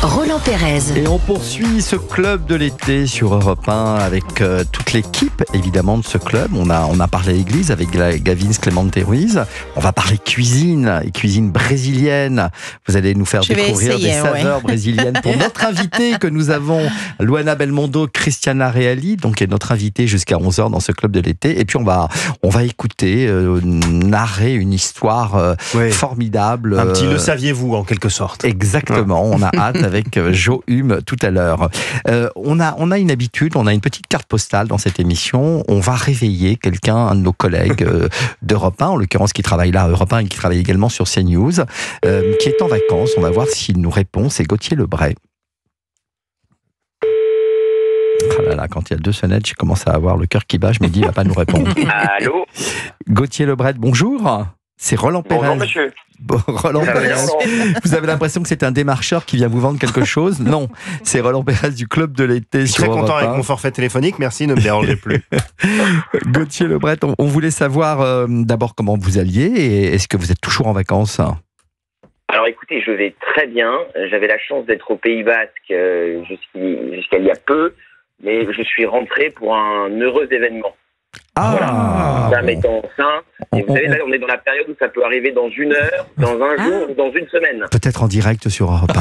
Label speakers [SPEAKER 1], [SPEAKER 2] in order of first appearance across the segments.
[SPEAKER 1] Roland Pérez.
[SPEAKER 2] Et on poursuit ce club de l'été sur Europe 1 avec toute l'équipe évidemment de ce club. On a parlé église avec Gavin Clémente Ruiz. On va parler cuisine et cuisine brésilienne. Vous allez nous faire découvrir des saveurs brésiliennes pour notre invité que nous avons, Luana Belmondo, Cristiana Reali, donc qui est notre invité jusqu'à 11h dans ce club de l'été. Et puis on va écouter narrer une histoire formidable.
[SPEAKER 3] Un petit le saviez-vous en quelque sorte.
[SPEAKER 2] Exactement, on a hâte avec Jo Hume tout à l'heure. On a une habitude, on a une petite carte postale dans cette émission. On va réveiller quelqu'un, un de nos collègues d'Europe 1, en l'occurrence qui travaille là à Europe 1 et qui travaille également sur CNews, qui est en vacances. On va voir s'il nous répond. C'est Gauthier Lebret. Ah là là, quand il y a 2 sonnettes, je commence à avoir le cœur qui bat. Je me dis, il ne va pas nous répondre.
[SPEAKER 4] Allô ?
[SPEAKER 2] Gauthier Lebret, bonjour. C'est Roland Pérez.
[SPEAKER 4] Bonjour monsieur.
[SPEAKER 2] Roland Pérez. Vous avez l'impression que c'est un démarcheur qui vient vous vendre quelque chose ? Non, c'est Roland Pérez du club de l'été.
[SPEAKER 3] Je suis très content avec mon forfait téléphonique, merci, ne me dérangez plus.
[SPEAKER 2] Gauthier Lebret, on voulait savoir d'abord comment vous alliez et est-ce que vous êtes toujours en vacances ?
[SPEAKER 4] Alors écoutez, je vais très bien. J'avais la chance d'être au Pays Basque jusqu'à il y a peu, mais je suis rentré pour un heureux événement.
[SPEAKER 2] Ah,
[SPEAKER 4] voilà. Ça m'étant sain. Et vous savez, là, on est dans la période où ça peut arriver dans 1 heure, dans un jour ou dans 1 semaine.
[SPEAKER 2] Peut-être en direct sur Europe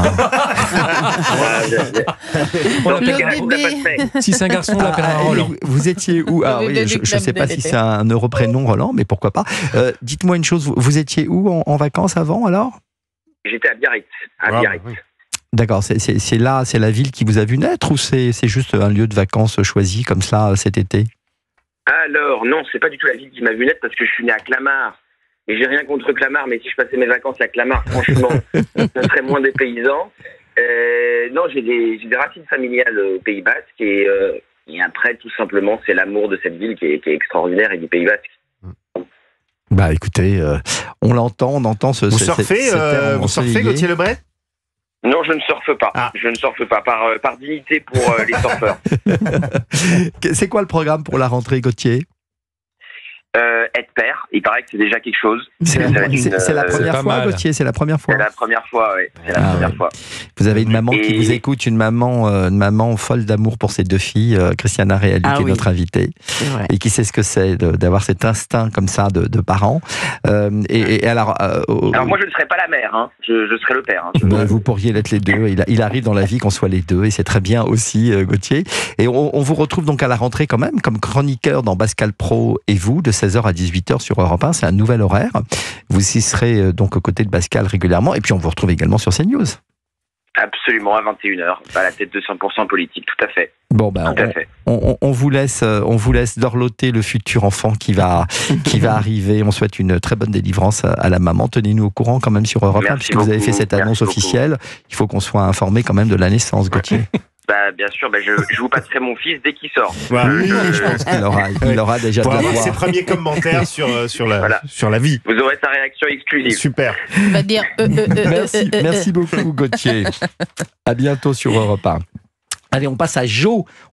[SPEAKER 3] 1. Si c'est un garçon, on l'appellera Roland.
[SPEAKER 2] Vous étiez où ? Ah, oui, je ne sais pas si c'est un heureux prénom, Roland, mais pourquoi pas. Dites-moi une chose, vous étiez où en vacances avant alors ?
[SPEAKER 4] J'étais à Biarritz.
[SPEAKER 3] Oui.
[SPEAKER 2] D'accord, c'est là, c'est la ville qui vous a vu naître ou c'est juste un lieu de vacances choisi comme ça cet été ?
[SPEAKER 4] Alors, non, c'est pas du tout la ville qui m'a vu naître parce que je suis né à Clamart. Et j'ai rien contre Clamart, mais si je passais mes vacances à Clamart, franchement, ça serait moins dépaysant. Non, j'ai des racines familiales au Pays Basque et après, tout simplement, c'est l'amour de cette ville qui est extraordinaire et du Pays Basque.
[SPEAKER 2] Bah écoutez, on entend ce...
[SPEAKER 3] Vous surfez, Gauthier Lebret ?
[SPEAKER 4] Non, je ne surfe pas.
[SPEAKER 3] Ah.
[SPEAKER 4] Je ne surfe pas, par dignité pour les surfeurs.
[SPEAKER 2] C'est quoi le programme pour la rentrée, Gauthier ?
[SPEAKER 4] Être père, il paraît que c'est déjà quelque chose.
[SPEAKER 2] C'est la première fois, Gauthier, c'est la première fois.
[SPEAKER 4] C'est la première fois, oui. C'est la première fois.
[SPEAKER 2] Vous avez une maman qui vous écoute, une maman folle d'amour pour ses 2 filles, Cristiana Reali, qui est notre invitée, et qui sait ce que c'est d'avoir cet instinct comme ça de parents. Alors
[SPEAKER 4] moi, je ne serai pas la mère, hein. Je serai le père. Hein.
[SPEAKER 2] Vous pourriez l'être les deux. Il arrive dans la vie qu'on soit les deux, et c'est très bien aussi, Gauthier. Et on vous retrouve donc à la rentrée quand même, comme chroniqueur dans Pascal Praud et vous, de 16h à 18h sur Europe 1. C'est un nouvel horaire. Vous y serez donc aux côtés de Pascal régulièrement. Et puis on vous retrouve également sur CNews.
[SPEAKER 4] Absolument, à 21h, à la tête de 100% politique, tout à fait.
[SPEAKER 2] Bon, on vous laisse dorloter le futur enfant qui va arriver. On souhaite une très bonne délivrance à la maman. Tenez-nous au courant quand même sur Europe 1, puisque vous avez fait cette annonce officielle. Il faut qu'on soit informé quand même de la naissance, Gauthier.
[SPEAKER 4] Bien sûr, je vous passerai mon fils dès qu'il sort.
[SPEAKER 2] Oui, je pense qu'il aura déjà
[SPEAKER 3] pour
[SPEAKER 2] de
[SPEAKER 3] avoir
[SPEAKER 2] la
[SPEAKER 3] ses premiers commentaires sur la vie.
[SPEAKER 4] Vous aurez sa réaction exclusive.
[SPEAKER 3] Super.
[SPEAKER 1] On va dire
[SPEAKER 2] Merci beaucoup, Gauthier. À bientôt sur Europe 1. Allez, on passe à Jo.